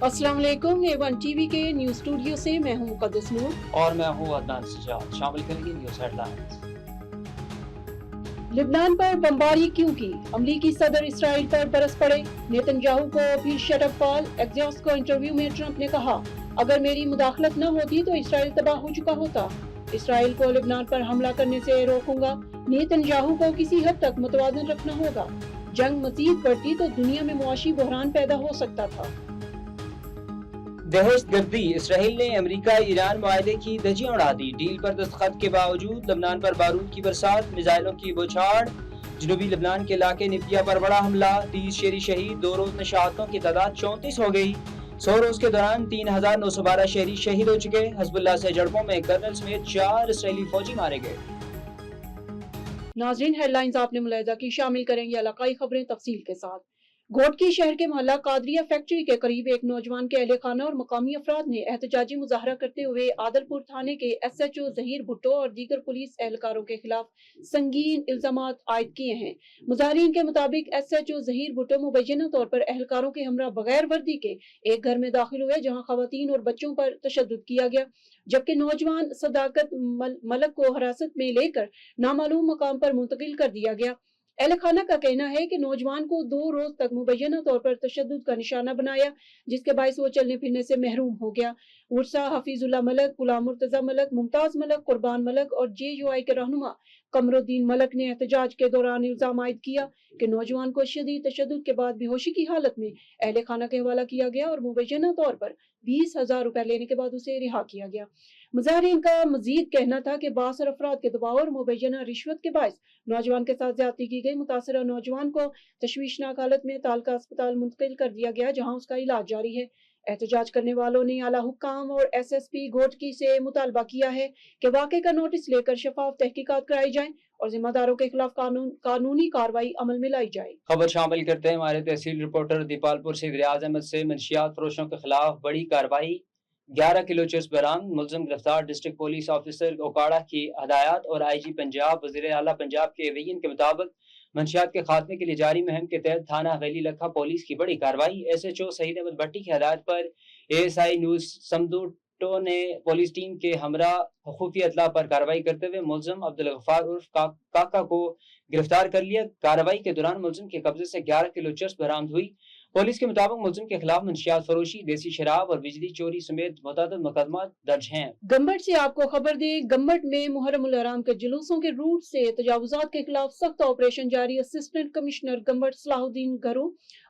अस्सलाम वालेकुम। A1 TV के न्यूज़ स्टूडियो से मैं हूं मुक़द्दस नूर और मैं हूं अदनान सज्जाद। शामिल करेंगे न्यूज़ हेडलाइंस। लिबनान पर बमबारी क्यों की? अमरीकी सदर इसराइल पर बरस पड़े। नेतन्याहू को फिर शटअप कॉल। एक्सियोस को इंटरव्यू में ट्रंप ने कहा, अगर मेरी मुदाखलत न होती तो इसराइल तबाह हो चुका होता। इसराइल को लिबनान पर हमला करने से रोकूंगा। नेतन्याहू को किसी हद तक मुतवाज़िन रखना होगा। जंग मजीद बढ़ती तो दुनिया में मुआशी बहरान पैदा हो सकता था। दहशतगर्दी, इसराइल ने अमेरिका ईरान मुआहदे की धज्जियां उड़ा दी। डील पर दस्तखत के बावजूद लबनान पर बारूद की बरसात, मिसाइलों की बौछार। जनूबी लबनान के इलाके निबिया पर बड़ा हमला, 30 शहरी शहीद। 2 रोज में शहादतों की तादाद 34 हो गई। 100 रोज के दौरान 3912 शहरी शहीद हो चुके। हिजबुल्लाह से झड़पों में कर्नल समेत 4 इसराइली फौजी मारे गए। नाज़रीन, हेडलाइंस आपने मुलाहिजा की। शामिल करेंगे इलाकाई खबरें तफसील के साथ। घोटकी शहर के मोहल्ला कादरिया फैक्ट्री के करीब एक नौजवान के अहले खाना और मकामी अफराद ने एहतजाजी मुजाहरा करते हुए आदलपुर थाने के SHO जहीर भुट्टो और दीगर पुलिस एहलकारों के खिलाफ संगीन इल्जामात आयद किए हैं। मुजाहरीन के मुताबिक SHO जहीर भुट्टो मुबैना तौर पर एहलकारों के हमरा बगैर वर्दी के एक घर में दाखिल हुए, जहाँ खवातीन और बच्चों पर तशद्दुद किया गया, जबकि नौजवान सदाकत मलक को हिरासत में लेकर नामालूम मकाम पर मुंतकिल कर दिया गया। अहल खाना का कहना है कि नौजवान को 2 रोज तक मुबैना तौर पर तशद्दुद का निशाना बनाया, जिसके बायस वो चलने फिरने से महरूम हो गया। उर्सा हफीजुल्लाह मलक, गुलाम मुर्तजा मलक, मुमताज मलक, कुर्बान मलक और JUI के रहनुमा कमरुद्दीन मलक ने एहतजाज के दौरान इल्जाम आयद किया कि नौजवान को शदीद तशद्दुद के बाद बेहोशी की हालत में अहल खाना के हवाला किया गया और मुबैना तौर पर 20,000 रुपए लेने के बाद उसे रिहा किया गया। मुजाहरीन का मजीद कहना था कि बासर अफराद के दबाव और मुबैना रिश्वत के बायस नौजवान के साथ ज्यादती की गई। मुतासरा नौजवान को तशवीशनाक हालत में तालका अस्पताल मुंतकिल कर दिया गया, जहां उसका इलाज जारी है। एहतजाज करने वालों ने आला हुक्काम और SSP घोटकी से मुतालबा किया है कि वाक़े का नोटिस लेकर शफाफ तहकीकात कराई जाए और जिम्मेदारों के खिलाफ कानूनी कार्रवाई अमल में लाई जाए। खबर शामिल करते हैं हमारे तहसील रिपोर्टर दीपालपुर से रियाज अहमद से। मंशियात फरोशों के खिलाफ बड़ी कार्रवाई, 11 किलो चर्स बरामद, मुलजिम गिरफ्तार। डिस्ट्रिक्ट पुलिस ऑफिसर ओकाड़ा की हदायत और IG पंजाब वज़ीर आला पंजाब के वज़ीर के मुताबिक मंशियात के खात्मे के लिए जारी मुहिम के तहत थाना हवेली लखा पुलिस की बड़ी कार्रवाई। SHO सईद अहमद भट्टी की हदायत पर ASI न्यूज़ समदूटो ने पुलिस टीम के हमरा खुफिया इत्तला पर कार्रवाई करते हुए मुलजिम अब्दुल गफ्फार उर्फ काका को गिरफ्तार कर लिया। कार्रवाई के दौरान मुलजिम के कब्जे से 11 किलो चर्स बरामद हुई। पुलिस के मुताबिक मुलजिम के खिलाफ मंशियात फरोशी, देसी शराब और बिजली चोरी समेत मुतअद्दिद मुकदमा दर्ज हैं। गम्बट से आपको खबर दें, गम्बट में मुहर्रम उल हराम के जुलूसों के रूट से तजावुजात के खिलाफ सख्त ऑपरेशन जारी। असिस्टेंट कमिश्नर गम्बट सलाहुद्दीन घरू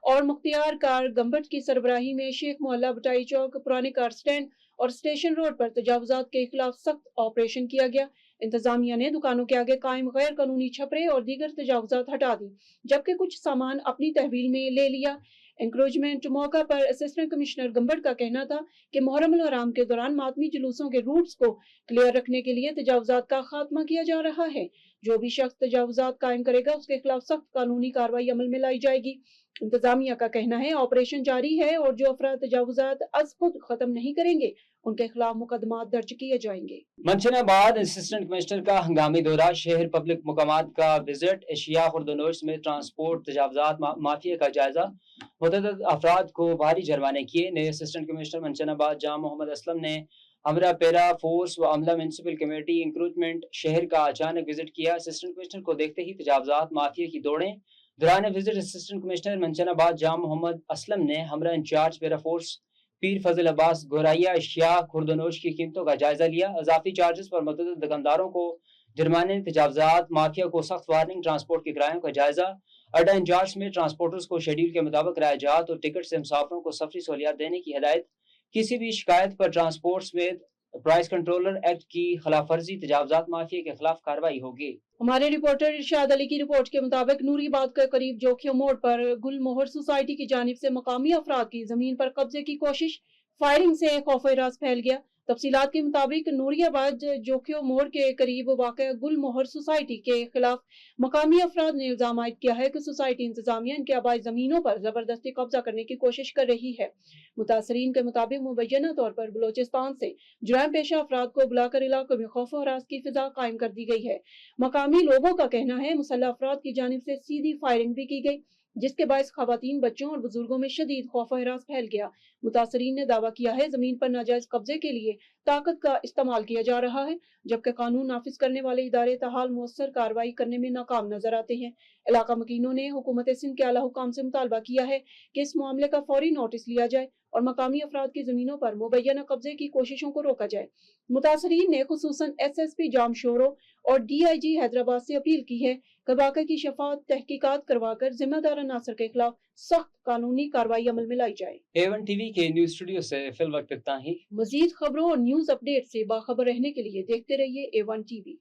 और मुख्तियार कार गम्बट की सरबराही में शेख मोहल्ला, बटाई चौक, पुराने कार स्टैंड और स्टेशन रोड पर तजावुजात के खिलाफ सख्त ऑपरेशन किया गया। इंतजामिया ने दुकानों के आगे कायम गैर कानूनी छपरे और दीगर तजावुजात हटा दी, जबकि कुछ सामान अपनी तहवील में ले लिया। इंक्रोचमेंट मौका पर असिस्टेंट कमिश्नर गम्बट का कहना था कि मुहर्रम उल हराम के दौरान मातमी जुलूसों के रूट्स को क्लियर रखने के लिए तजावुजात का खात्मा किया जा रहा है। जो भी शख्स तजावुजात कायम करेगा उसके खिलाफ सख्त कानूनी कार्रवाई अमल में लाई जाएगी। इंतजामिया का कहना है ऑपरेशन जारी है और जो अफराद तजावुजात अज खुद खत्म नहीं करेंगे उनके खिलाफ मुकदमा दर्ज किए जाएंगे। मंशनाबाद असिस्टेंट कमिश्नर का हंगामी दौरा, शहर पब्लिक मकामात का विजिट, एशिया खुर्दनोश में ट्रांसपोर्ट तजावुजात माफिया का जायजा, मुतअद्दिद अफराद को भारी जुर्माने किए। नए असिस्टेंट कमिश्नर मंशनाबाद जाम मोहम्मद असलम ने हमरा पैरा फोर्स व अमला म्यूनसिपल कमेटी इंक्रूचमेंट शहर का अचानक विजिट किया। असिस्टेंट कमिश्नर को देखते ही तजावुजात माफिया की दौड़ें। दौरान विजिट असिस्टेंट कमिश्नर मंशनाबाद जाम मोहम्मद असलम ने हमरा इंचार्ज पैरा फोर्स पीर फजल अब्बास गोराइया अशिया खुर्दनोश की कीमतों का जायजा लिया। अजाफी चार्जेस पर मुतअद्दिद दुकानदारों को जुर्माने, तजावुजात माफिया को सख्त वार्निंग, ट्रांसपोर्ट के किरायों का जायजा। अड्डा इंचार्ज में ट्रांसपोर्टर्स को शेड्यूल के मुताबिक किरायाजात और टिकट से मुसाफिरों को सफरी सहूलियात देने की हिदायत। किसी भी शिकायत पर ट्रांसपोर्ट समेत प्राइस कंट्रोलर एक्ट की खिलाफ वर्जी, तजावुजात माफिया के खिलाफ कार्रवाई होगी। हमारे रिपोर्टर इरशाद अली की रिपोर्ट के मुताबिक नूरीबाद के करीब जोखियो मोड़ पर गुलमोहर सोसाइटी की जानिब से मकामी अफराद की जमीन पर कब्जे की कोशिश, फायरिंग से खौफ-ए-राज फैल गया। तफसीलात के मुताबिक नूरियाबाद जोखियो मोड़ के करीब वाक़ गुलमोहर सोसाइटी के खिलाफ मकामी अफराद ने इल्जाम आयद किया है कि सोसाइटी इंतजामिया इनके आबाई जमीनों पर जबरदस्ती कब्जा करने की कोशिश कर रही है। मुतासरीन के मुताबिक मुबैना तौर पर बलोचिस्तान से जुर्म पेशा अफराद को बुलाकर इलाकों में खौफ और हरास की फिजा कायम कर दी गई है। मकामी लोगों का कहना है मुसल्लह अफराद की जानिब से सीधी फायरिंग भी की गई। جس کے باعث خواتین، بچوں اور بزرگوں میں شدید خوف و ہراس پھیل گیا۔ متاثرین نے دعویٰ کیا ہے زمین پر ناجائز قبضے کے لیے طاقت کا استعمال کیا جا رہا ہے، جبکہ قانون نافذ کرنے والے ادارے تاحال مؤثر کارروائی کرنے میں ناکام نظر آتے ہیں۔ علاقہ مکینوں نے حکومت سندھ کے اعلیٰ حکام سے مطالبہ کیا ہے کہ اس معاملے کا فوری نوٹس لیا جائے اور مقامی افراد کی زمینوں پر مبینہ قبضے کی کوششوں کو روکا جائے۔ متاثرین نے خصوصاً ایس ایس پی جام شورو اور ڈی آئی جی حیدرآباد سے اپیل کی ہے کہ واقعے کی شفاف تحقیقات کروا کر ذمہ دار عناصر کے خلاف سخت قانونی کارروائی عمل میں لائی جائے۔ A1 ٹی وی کے نیوز اسٹوڈیو سے فی الوقت اتنا ہی۔ مزید خبروں اور نیوز اپ ڈیٹ سے باخبر رہنے کے لیے دیکھتے رہیے A1 ٹی وی۔